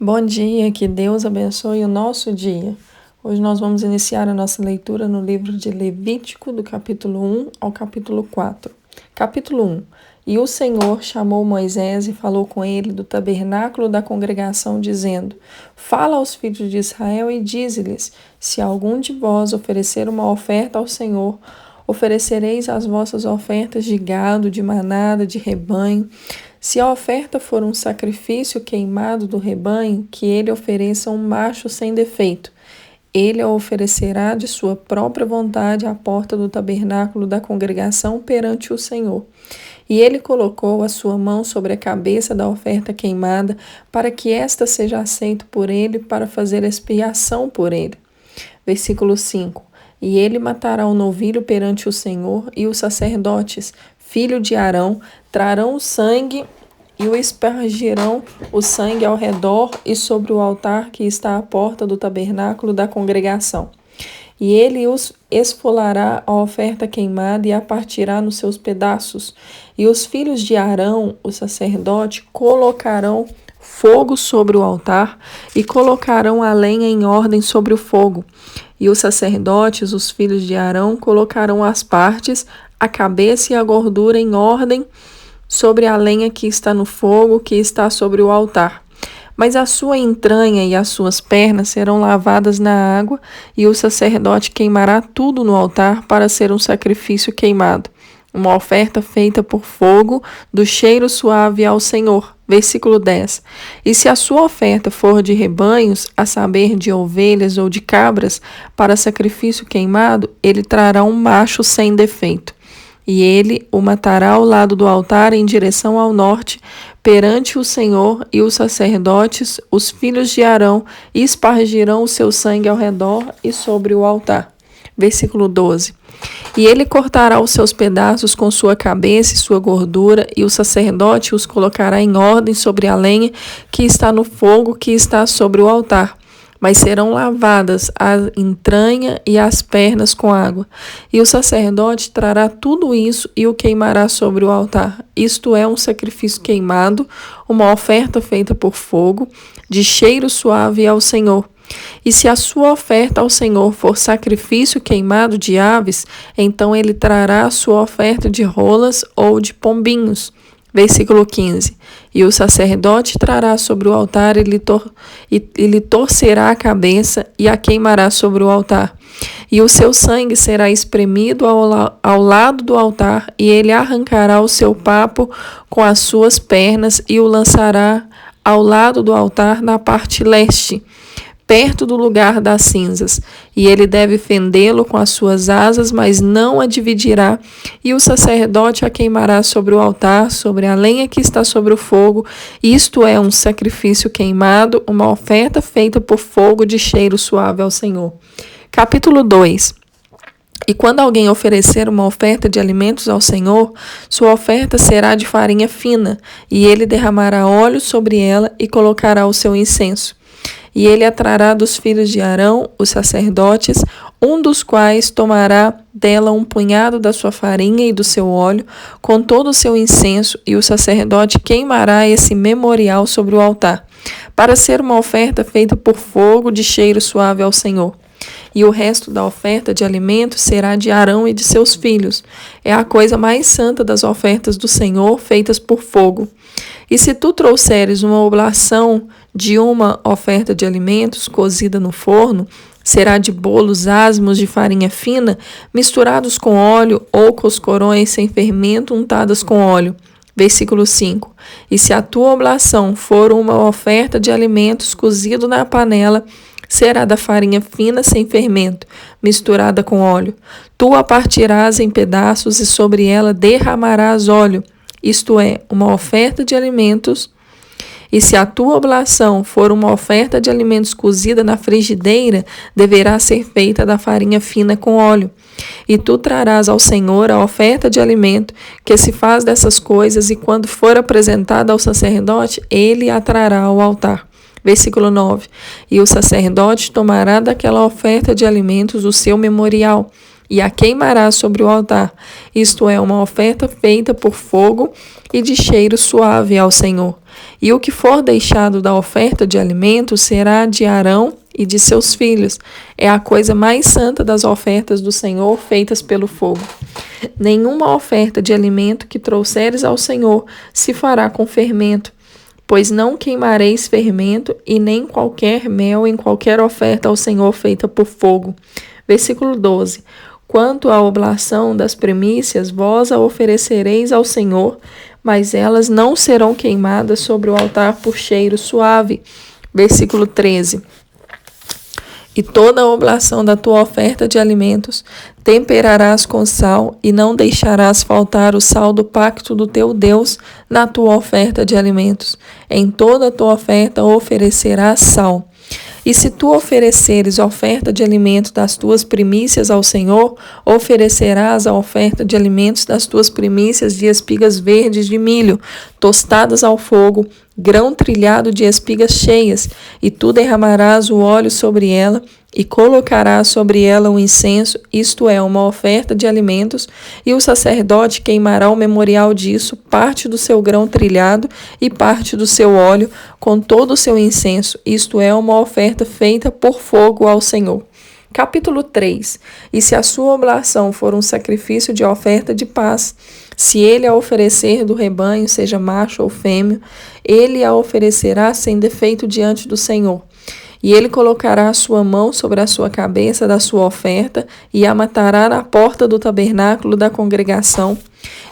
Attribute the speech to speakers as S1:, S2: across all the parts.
S1: Bom dia, que Deus abençoe o nosso dia. Hoje nós vamos iniciar a nossa leitura no livro de Levítico, do capítulo 1 ao capítulo 4. Capítulo 1. E o Senhor chamou Moisés e falou com ele do tabernáculo da congregação, dizendo: Fala aos filhos de Israel e dize-lhes: Se algum de vós oferecer uma oferta ao Senhor, oferecereis as vossas ofertas de gado, de manada, de rebanho. Se a oferta for um sacrifício queimado do rebanho, que ele ofereça um macho sem defeito. Ele a oferecerá de sua própria vontade à porta do tabernáculo da congregação perante o Senhor. E ele colocou a sua mão sobre a cabeça da oferta queimada, para que esta seja aceita por ele, para fazer expiação por ele. Versículo 5. E ele matará o novilho perante o Senhor, e os sacerdotes, filho de Arão, trarão o sangue e o espargirão o sangue ao redor e sobre o altar que está à porta do tabernáculo da congregação. E ele os esfolará a oferta queimada e a partirá nos seus pedaços. E os filhos de Arão, o sacerdote, colocarão fogo sobre o altar e colocarão a lenha em ordem sobre o fogo. E os sacerdotes, os filhos de Arão, colocarão as partes, a cabeça e a gordura em ordem sobre a lenha que está no fogo, que está sobre o altar. Mas a sua entranha e as suas pernas serão lavadas na água, e o sacerdote queimará tudo no altar para ser um sacrifício queimado, uma oferta feita por fogo, do cheiro suave ao Senhor. Versículo 10. E se a sua oferta for de rebanhos, a saber, de ovelhas ou de cabras, para sacrifício queimado, ele trará um macho sem defeito. E ele o matará ao lado do altar em direção ao norte, perante o Senhor, e os sacerdotes, os filhos de Arão, espargirão o seu sangue ao redor e sobre o altar. Versículo 12. E ele cortará os seus pedaços com sua cabeça e sua gordura, e o sacerdote os colocará em ordem sobre a lenha que está no fogo que está sobre o altar. Mas serão lavadas a entranha e as pernas com água. E o sacerdote trará tudo isso e o queimará sobre o altar. Isto é um sacrifício queimado, uma oferta feita por fogo, de cheiro suave ao Senhor. E se a sua oferta ao Senhor for sacrifício queimado de aves, então ele trará a sua oferta de rolas ou de pombinhos. Versículo 15. E o sacerdote trará sobre o altar e lhe torcerá a cabeça e a queimará sobre o altar. E o seu sangue será espremido ao lado do altar, e ele arrancará o seu papo com as suas pernas e o lançará ao lado do altar na parte leste, perto do lugar das cinzas, e ele deve fendê-lo com as suas asas, mas não a dividirá, e o sacerdote a queimará sobre o altar, sobre a lenha que está sobre o fogo. Isto é um sacrifício queimado, uma oferta feita por fogo de cheiro suave ao Senhor. Capítulo 2. E quando alguém oferecer uma oferta de alimentos ao Senhor, sua oferta será de farinha fina, e ele derramará óleo sobre ela e colocará o seu incenso. E ele a trará dos filhos de Arão, os sacerdotes, um dos quais tomará dela um punhado da sua farinha e do seu óleo, com todo o seu incenso, e o sacerdote queimará esse memorial sobre o altar, para ser uma oferta feita por fogo de cheiro suave ao Senhor. E o resto da oferta de alimentos será de Arão e de seus filhos. É a coisa mais santa das ofertas do Senhor, feitas por fogo. E se tu trouxeres uma oblação de uma oferta de alimentos cozida no forno, será de bolos asmos de farinha fina, misturados com óleo, ou coscorões sem fermento untadas com óleo. Versículo 5. E se a tua oblação for uma oferta de alimentos cozido na panela, será da farinha fina sem fermento, misturada com óleo. Tu a partirás em pedaços e sobre ela derramarás óleo, isto é, uma oferta de alimentos. E se a tua oblação for uma oferta de alimentos cozida na frigideira, deverá ser feita da farinha fina com óleo. E tu trarás ao Senhor a oferta de alimento que se faz dessas coisas, e quando for apresentada ao sacerdote, ele a trará ao altar. Versículo 9. E o sacerdote tomará daquela oferta de alimentos o seu memorial, e a queimarás sobre o altar. Isto é uma oferta feita por fogo e de cheiro suave ao Senhor. E o que for deixado da oferta de alimento será de Arão e de seus filhos. É a coisa mais santa das ofertas do Senhor feitas pelo fogo. Nenhuma oferta de alimento que trouxeres ao Senhor se fará com fermento, pois não queimareis fermento e nem qualquer mel em qualquer oferta ao Senhor feita por fogo. Versículo 12. Quanto à oblação das primícias, vós a oferecereis ao Senhor, mas elas não serão queimadas sobre o altar por cheiro suave. Versículo 13. E toda a oblação da tua oferta de alimentos temperarás com sal, e não deixarás faltar o sal do pacto do teu Deus na tua oferta de alimentos. Em toda a tua oferta oferecerás sal. E se tu ofereceres oferta de alimento das tuas primícias ao Senhor, oferecerás a oferta de alimentos das tuas primícias de espigas verdes de milho, tostadas ao fogo, grão trilhado de espigas cheias, e tu derramarás o óleo sobre ela, e colocarás sobre ela o incenso, isto é, uma oferta de alimentos, e o sacerdote queimará o memorial disso, parte do seu grão trilhado e parte do seu óleo, com todo o seu incenso, isto é, uma oferta feita por fogo ao Senhor. Capítulo 3. E se a sua oblação for um sacrifício de oferta de paz, se ele a oferecer do rebanho, seja macho ou fêmea, ele a oferecerá sem defeito diante do Senhor. E ele colocará a sua mão sobre a sua cabeça da sua oferta e a matará na porta do tabernáculo da congregação.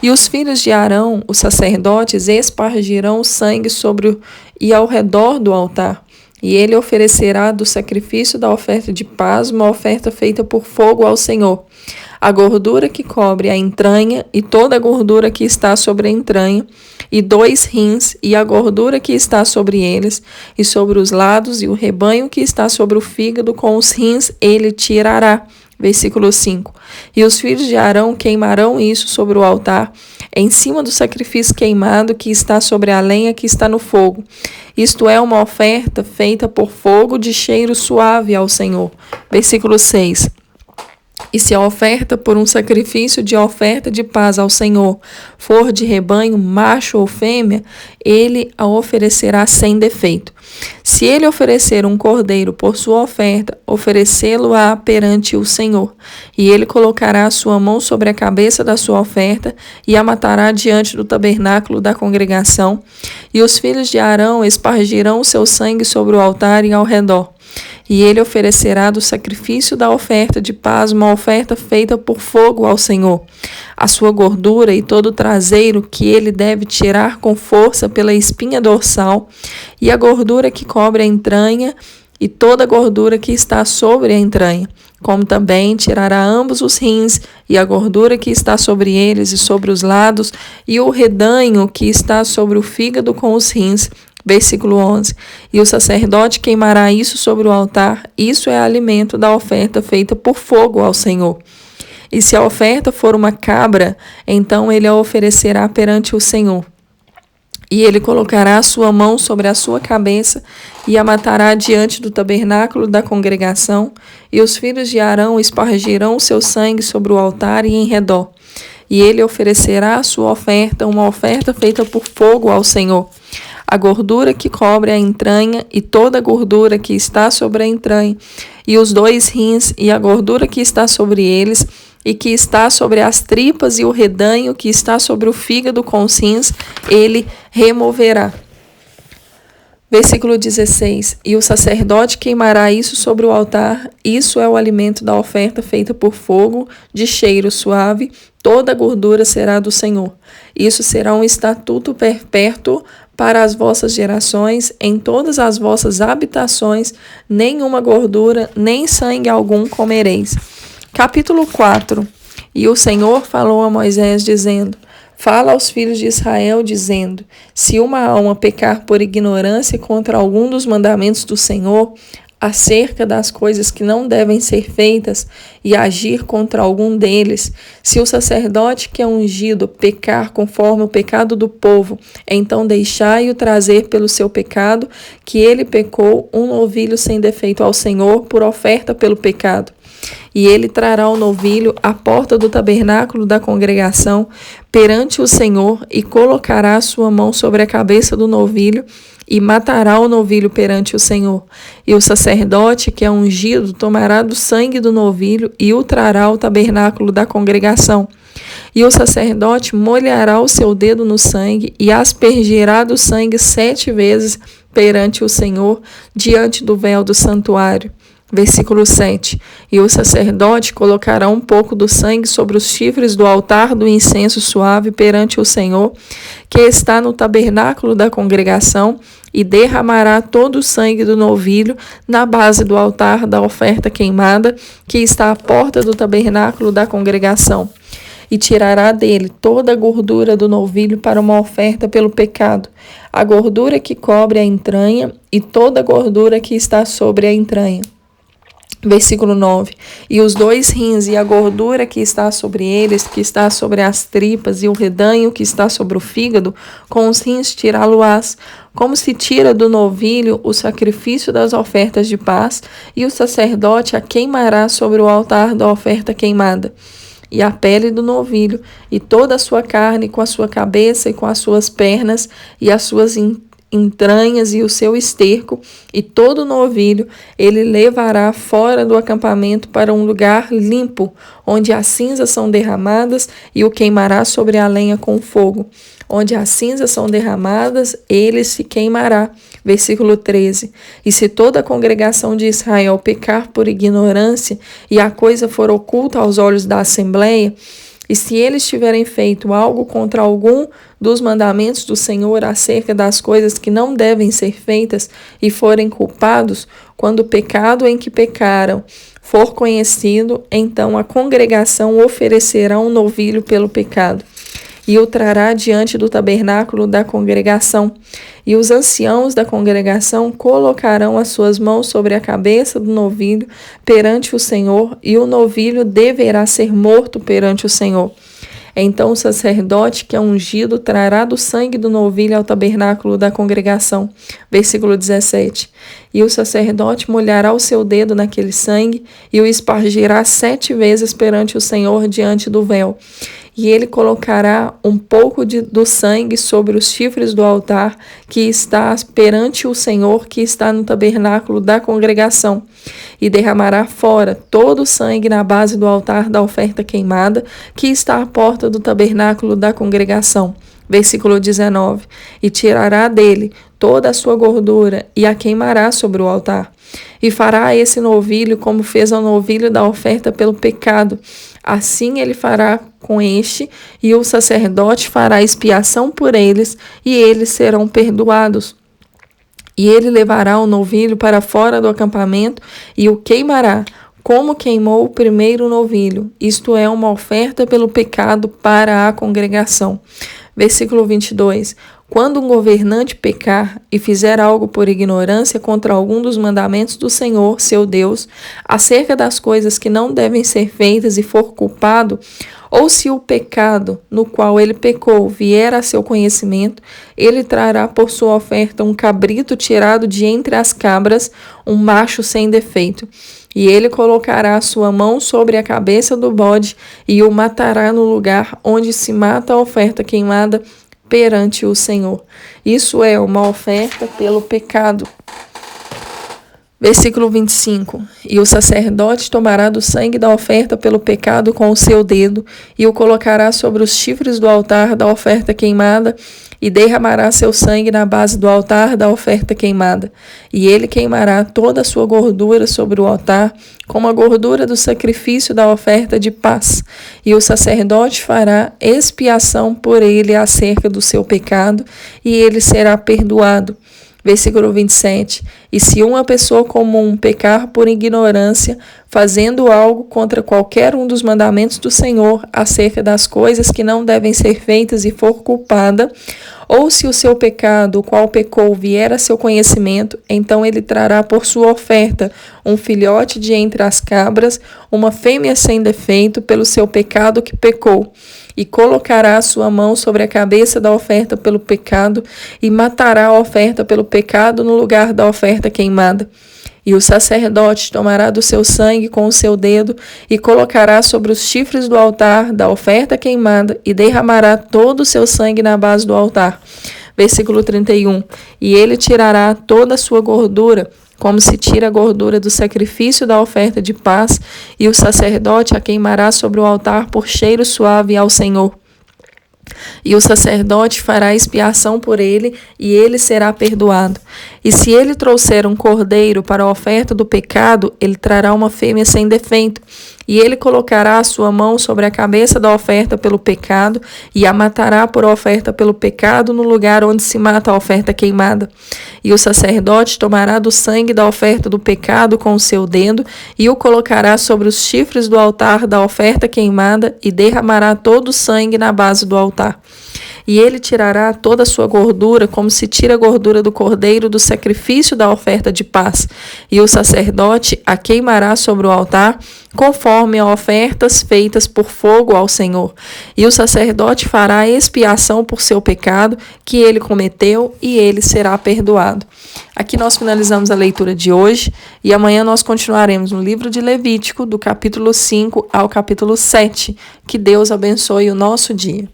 S1: E os filhos de Arão, os sacerdotes, espargirão o sangue sobre e ao redor do altar. E ele oferecerá do sacrifício da oferta de paz uma oferta feita por fogo ao Senhor. A gordura que cobre a entranha e toda a gordura que está sobre a entranha, e 2 rins, e a gordura que está sobre eles, e sobre os lados, e o rebanho que está sobre o fígado com os rins, ele tirará. Versículo 5. E os filhos de Arão queimarão isso sobre o altar, em cima do sacrifício queimado que está sobre a lenha que está no fogo. Isto é uma oferta feita por fogo de cheiro suave ao Senhor. Versículo 6. E se a oferta por um sacrifício de oferta de paz ao Senhor for de rebanho, macho ou fêmea, ele a oferecerá sem defeito. Se ele oferecer um cordeiro por sua oferta, oferecê-lo-á perante o Senhor. E ele colocará a sua mão sobre a cabeça da sua oferta e a matará diante do tabernáculo da congregação. E os filhos de Arão espargirão o seu sangue sobre o altar e ao redor. E ele oferecerá do sacrifício da oferta de paz uma oferta feita por fogo ao Senhor. A sua gordura e todo o traseiro que ele deve tirar com força pela espinha dorsal, e a gordura que cobre a entranha, e toda a gordura que está sobre a entranha, como também tirará ambos os rins, e a gordura que está sobre eles e sobre os lados, e o redanho que está sobre o fígado com os rins. Versículo 11. E o sacerdote queimará isso sobre o altar, isso é alimento da oferta feita por fogo ao Senhor. E se a oferta for uma cabra, então ele a oferecerá perante o Senhor. E ele colocará a sua mão sobre a sua cabeça e a matará diante do tabernáculo da congregação, e os filhos de Arão espargirão o seu sangue sobre o altar e em redor. E ele oferecerá a sua oferta, uma oferta feita por fogo ao Senhor. A gordura que cobre a entranha e toda a gordura que está sobre a entranha, e os 2 rins e a gordura que está sobre eles, e que está sobre as tripas e o redanho que está sobre o fígado com os rins, ele removerá. Versículo 16. E o sacerdote queimará isso sobre o altar, isso é o alimento da oferta feita por fogo, de cheiro suave, toda a gordura será do Senhor. Isso será um estatuto perpétuo para as vossas gerações, em todas as vossas habitações, nenhuma gordura, nem sangue algum comereis. Capítulo 4. E o Senhor falou a Moisés, dizendo: Fala aos filhos de Israel, dizendo: Se uma alma pecar por ignorância contra algum dos mandamentos do Senhor, acerca das coisas que não devem ser feitas, e agir contra algum deles, se o sacerdote que é ungido pecar conforme o pecado do povo, então deixai-o trazer pelo seu pecado, que ele pecou, um novilho sem defeito ao Senhor, por oferta pelo pecado. E ele trará o novilho à porta do tabernáculo da congregação perante o Senhor e colocará a sua mão sobre a cabeça do novilho e matará o novilho perante o Senhor. E o sacerdote que é ungido tomará do sangue do novilho e o trará ao tabernáculo da congregação. E o sacerdote molhará o seu dedo no sangue e aspergirá do sangue 7 vezes perante o Senhor, diante do véu do santuário. Versículo 7. E o sacerdote colocará um pouco do sangue sobre os chifres do altar do incenso suave perante o Senhor, que está no tabernáculo da congregação, e derramará todo o sangue do novilho na base do altar da oferta queimada, que está à porta do tabernáculo da congregação. E tirará dele toda a gordura do novilho para uma oferta pelo pecado, a gordura que cobre a entranha e toda a gordura que está sobre a entranha. Versículo 9. E os 2 rins e a gordura que está sobre eles, que está sobre as tripas, e o redanho que está sobre o fígado, com os rins tirá-lo-ás, como se tira do novilho o sacrifício das ofertas de paz, e o sacerdote a queimará sobre o altar da oferta queimada. E a pele do novilho, e toda a sua carne, com a sua cabeça e com as suas pernas, e as suas entranhas e o seu esterco, e todo o novilho ele levará fora do acampamento para um lugar limpo, onde as cinzas são derramadas, e o queimará sobre a lenha com fogo. Onde as cinzas são derramadas, ele se queimará. Versículo 13. E se toda a congregação de Israel pecar por ignorância, e a coisa for oculta aos olhos da assembleia, e se eles tiverem feito algo contra algum dos mandamentos do Senhor acerca das coisas que não devem ser feitas, e forem culpados, quando o pecado em que pecaram for conhecido, então a congregação oferecerá um novilho pelo pecado, e o trará diante do tabernáculo da congregação. E os anciãos da congregação colocarão as suas mãos sobre a cabeça do novilho perante o Senhor, e o novilho deverá ser morto perante o Senhor. Então o sacerdote que é ungido trará do sangue do novilho ao tabernáculo da congregação. Versículo 17. E o sacerdote molhará o seu dedo naquele sangue e o espargirá 7 vezes perante o Senhor diante do véu. E ele colocará um pouco do sangue sobre os chifres do altar que está perante o Senhor, que está no tabernáculo da congregação, e derramará fora todo o sangue na base do altar da oferta queimada, que está à porta do tabernáculo da congregação. Versículo 19. E tirará dele toda a sua gordura e a queimará sobre o altar. E fará esse novilho como fez ao novilho da oferta pelo pecado. Assim ele fará com este, e o sacerdote fará expiação por eles, e eles serão perdoados. E ele levará o novilho para fora do acampamento e o queimará, como queimou o primeiro novilho, isto é, uma oferta pelo pecado para a congregação. Versículo 22. Quando um governante pecar e fizer algo por ignorância contra algum dos mandamentos do Senhor, seu Deus, acerca das coisas que não devem ser feitas e for culpado, ou se o pecado no qual ele pecou vier a seu conhecimento, ele trará por sua oferta um cabrito tirado de entre as cabras, um macho sem defeito. E ele colocará a sua mão sobre a cabeça do bode e o matará no lugar onde se mata a oferta queimada perante o Senhor. Isso é uma oferta pelo pecado. Versículo 25. E o sacerdote tomará do sangue da oferta pelo pecado com o seu dedo e o colocará sobre os chifres do altar da oferta queimada e derramará seu sangue na base do altar da oferta queimada. E ele queimará toda a sua gordura sobre o altar, como a gordura do sacrifício da oferta de paz. E o sacerdote fará expiação por ele acerca do seu pecado, e ele será perdoado. Versículo 27. E se uma pessoa comum pecar por ignorância, fazendo algo contra qualquer um dos mandamentos do Senhor acerca das coisas que não devem ser feitas e for culpada, ou se o seu pecado, o qual pecou, vier a seu conhecimento, então ele trará por sua oferta um filhote de entre as cabras, uma fêmea sem defeito, pelo seu pecado que pecou, e colocará a sua mão sobre a cabeça da oferta pelo pecado, e matará a oferta pelo pecado no lugar da oferta queimada. E o sacerdote tomará do seu sangue com o seu dedo e colocará sobre os chifres do altar da oferta queimada e derramará todo o seu sangue na base do altar. Versículo 31. E ele tirará toda a sua gordura, como se tira a gordura do sacrifício da oferta de paz, e o sacerdote a queimará sobre o altar por cheiro suave ao Senhor. E o sacerdote fará expiação por ele, e ele será perdoado. E se ele trouxer um cordeiro para a oferta do pecado, ele trará uma fêmea sem defeito. E ele colocará a sua mão sobre a cabeça da oferta pelo pecado, e a matará por oferta pelo pecado no lugar onde se mata a oferta queimada. E o sacerdote tomará do sangue da oferta do pecado com o seu dedo, e o colocará sobre os chifres do altar da oferta queimada, e derramará todo o sangue na base do altar. E ele tirará toda a sua gordura, como se tira a gordura do cordeiro do sacrifício da oferta de paz. E o sacerdote a queimará sobre o altar, conforme a ofertas feitas por fogo ao Senhor. E o sacerdote fará expiação por seu pecado que ele cometeu, e ele será perdoado. Aqui nós finalizamos a leitura de hoje, e amanhã nós continuaremos no livro de Levítico, do capítulo 5 ao capítulo 7. Que Deus abençoe o nosso dia.